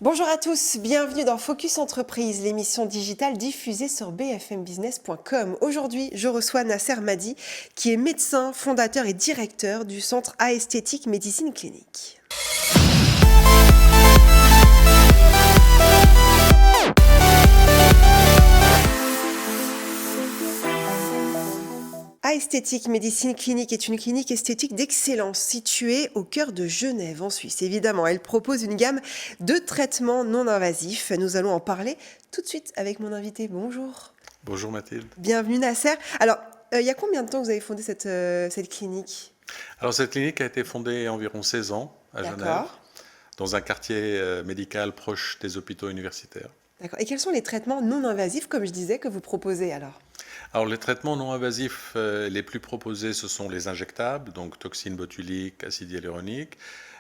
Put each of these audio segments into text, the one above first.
Bonjour à tous, bienvenue dans Focus Entreprise, l'émission digitale diffusée sur bfmbusiness.com. Aujourd'hui, je reçois Nasser Madi, qui est médecin, fondateur et directeur du centre A-Esthétique Médecine Clinique. A-Esthétique Médecine Clinique est une clinique esthétique d'excellence située au cœur de Genève, en Suisse. Évidemment, elle propose une gamme de traitements non invasifs. Nous allons en parler tout de suite avec mon invité. Bonjour. Bonjour Mathilde. Bienvenue Nasser. Alors, il y a combien de temps que vous avez fondé cette clinique? Alors cette clinique a été fondée il y a environ 16 ans à Genève, D'accord. dans un quartier médical proche des hôpitaux universitaires. D'accord. Et quels sont les traitements non invasifs, comme je disais, que vous proposez alors? Alors les traitements non invasifs les plus proposés, ce sont les injectables, donc toxines botuliques, acide hyaluronique,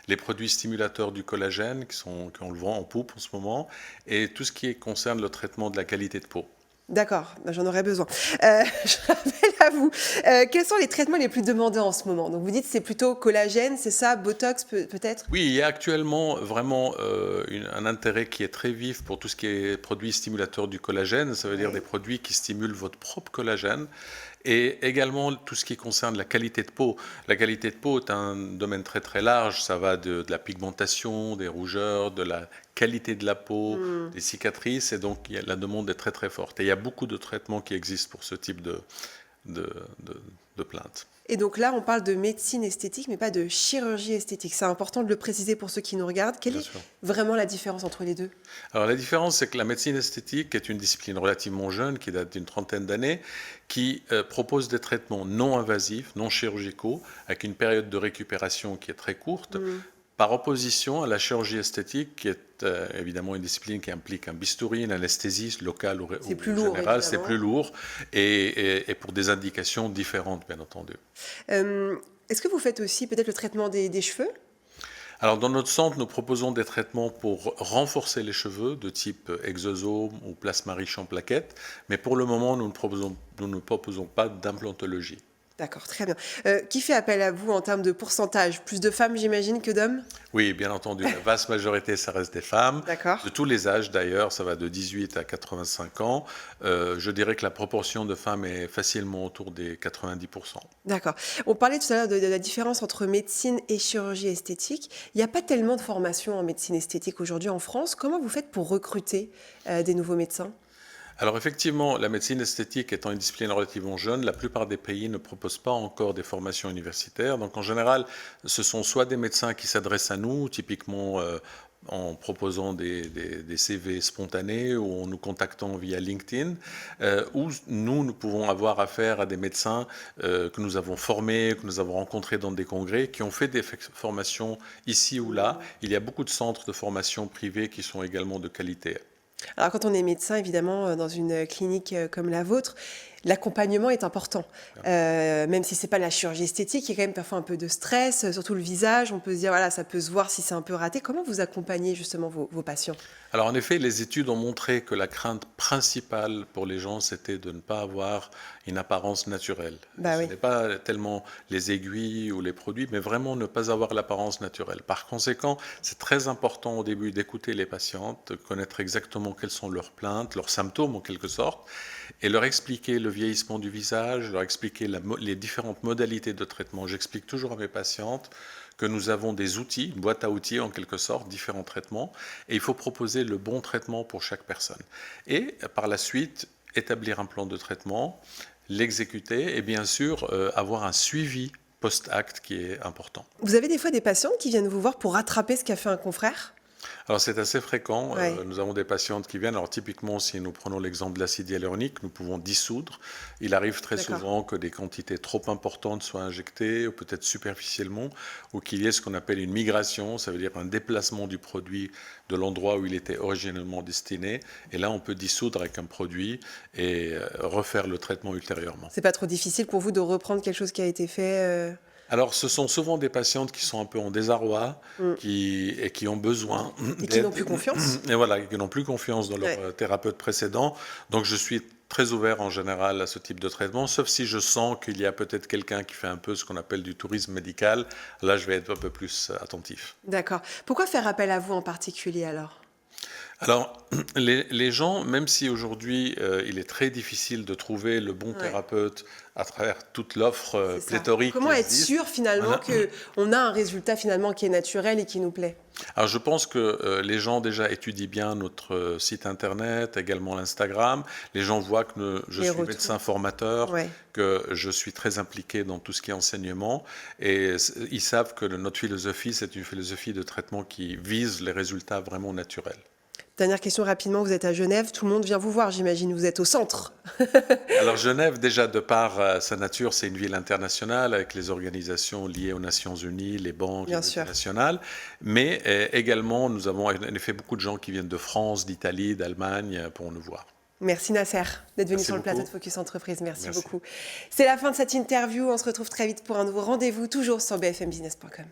les produits stimulateurs du collagène qu'on le vend en poupe en ce moment, et tout ce qui concerne le traitement de la qualité de peau. D'accord, j'en aurais besoin. Je rappelle à vous, quels sont les traitements les plus demandés en ce moment? Donc vous dites c'est plutôt collagène, c'est ça, Botox peut-être? Oui, il y a actuellement vraiment un intérêt qui est très vif pour tout ce qui est produits stimulateurs du collagène. Ça veut dire des Oui. produits qui stimulent votre propre collagène. Et également tout ce qui concerne la qualité de peau. La qualité de peau est un domaine très très large. Ça va de la pigmentation, des rougeurs, de la qualité de la peau, des cicatrices. Et donc la demande est très très forte. Et il y a beaucoup de traitements qui existent pour ce type de, de plaintes. Et donc là, on parle de médecine esthétique, mais pas de chirurgie esthétique. C'est important de le préciser pour ceux qui nous regardent. Quelle Bien est sûr. vraiment la différence entre les deux? Alors la différence, c'est que la médecine esthétique est une discipline relativement jeune, qui date d'une trentaine d'années, qui propose des traitements non invasifs, non chirurgicaux, avec une période de récupération qui est très courte, par opposition à la chirurgie esthétique, qui est évidemment une discipline qui implique un bistouri, une anesthésie locale ou C'est plus ou lourd, générale, c'est évidemment. plus lourd, et pour des indications différentes, bien entendu. Est-ce que vous faites aussi peut-être le traitement des cheveux? Alors, dans notre centre, nous proposons des traitements pour renforcer les cheveux de type exosome ou plasma riche en plaquettes, mais pour le moment, nous ne proposons pas d'implantologie. D'accord, très bien. Qui fait appel à vous en termes de pourcentage? Plus de femmes, j'imagine, que d'hommes? Oui, bien entendu, la vaste majorité, ça reste des femmes, D'accord. de tous les âges d'ailleurs, ça va de 18 à 85 ans. Je dirais que la proportion de femmes est facilement autour des 90%. D'accord. On parlait tout à l'heure de la différence entre médecine et chirurgie esthétique. Il n'y a pas tellement de formation en médecine esthétique aujourd'hui en France. Comment vous faites pour recruter des nouveaux médecins? Alors effectivement, la médecine esthétique étant une discipline relativement jeune, la plupart des pays ne proposent pas encore des formations universitaires. Donc en général, ce sont soit des médecins qui s'adressent à nous, typiquement en proposant des CV spontanés ou en nous contactant via LinkedIn, ou nous pouvons avoir affaire à des médecins que nous avons formés, que nous avons rencontrés dans des congrès, qui ont fait des formations ici ou là. Il y a beaucoup de centres de formation privés qui sont également de qualité. Alors quand on est médecin, évidemment, dans une clinique comme la vôtre, l'accompagnement est important. Même si c'est pas la chirurgie esthétique, il y a quand même parfois un peu de stress, surtout le visage. On peut se dire, voilà, ça peut se voir si c'est un peu raté. Comment vous accompagnez justement vos patients? Alors en effet, les études ont montré que la crainte principale pour les gens, c'était de ne pas avoir une apparence naturelle. Bah Ce oui. n'est pas tellement les aiguilles ou les produits, mais vraiment ne pas avoir l'apparence naturelle. Par conséquent, c'est très important au début d'écouter les patientes, de connaître exactement quelles sont leurs plaintes, leurs symptômes en quelque sorte, et leur expliquer le vieillissement du visage, leur expliquer les différentes modalités de traitement. J'explique toujours à mes patientes que nous avons des outils, une boîte à outils en quelque sorte, différents traitements, et il faut proposer le bon traitement pour chaque personne. Et par la suite, établir un plan de traitement, l'exécuter et bien sûr avoir un suivi post-acte qui est important. Vous avez des fois des patientes qui viennent vous voir pour rattraper ce qu'a fait un confrère? Alors c'est assez fréquent, Ouais. nous avons des patientes qui viennent, alors typiquement si nous prenons l'exemple de l'acide hyaluronique, nous pouvons dissoudre. Il arrive très D'accord. souvent que des quantités trop importantes soient injectées, ou peut-être superficiellement, ou qu'il y ait ce qu'on appelle une migration, ça veut dire un déplacement du produit de l'endroit où il était originellement destiné, et là on peut dissoudre avec un produit et refaire le traitement ultérieurement. C'est pas trop difficile pour vous de reprendre quelque chose qui a été fait? Alors, ce sont souvent des patientes qui sont un peu en désarroi et qui ont besoin Et qui n'ont d'aide. plus confiance? Et voilà, qui n'ont plus confiance dans leur Ouais. thérapeute précédent. Donc, je suis très ouvert en général à ce type de traitement, sauf si je sens qu'il y a peut-être quelqu'un qui fait un peu ce qu'on appelle du tourisme médical. Là, je vais être un peu plus attentif. D'accord. Pourquoi faire appel à vous en particulier alors? Alors, les gens, même si aujourd'hui il est très difficile de trouver le bon Ouais, thérapeute à travers toute l'offre c'est ça. pléthorique qui Comment être existe, sûr finalement voilà. qu'on a un résultat finalement qui est naturel et qui nous plaît? Alors je pense que les gens déjà étudient bien notre site internet, également l'Instagram. Les gens voient que je Les suis médecin retours. formateur, Ouais. que je suis très impliqué dans tout ce qui est enseignement. Et ils savent que notre philosophie, c'est une philosophie de traitement qui vise les résultats vraiment naturels. Dernière question rapidement, vous êtes à Genève, tout le monde vient vous voir, j'imagine, vous êtes au centre. Alors Genève, déjà de par sa nature, c'est une ville internationale avec les organisations liées aux Nations Unies, les banques, les Bien sûr. multinationales, mais également nous avons en effet beaucoup de gens qui viennent de France, d'Italie, d'Allemagne pour nous voir. Merci Nasser d'être venu Merci sur le plateau de beaucoup. Focus Entreprise. Merci Merci. beaucoup. C'est la fin de cette interview. On se retrouve très vite pour un nouveau rendez-vous, toujours sur bfmbusiness.com.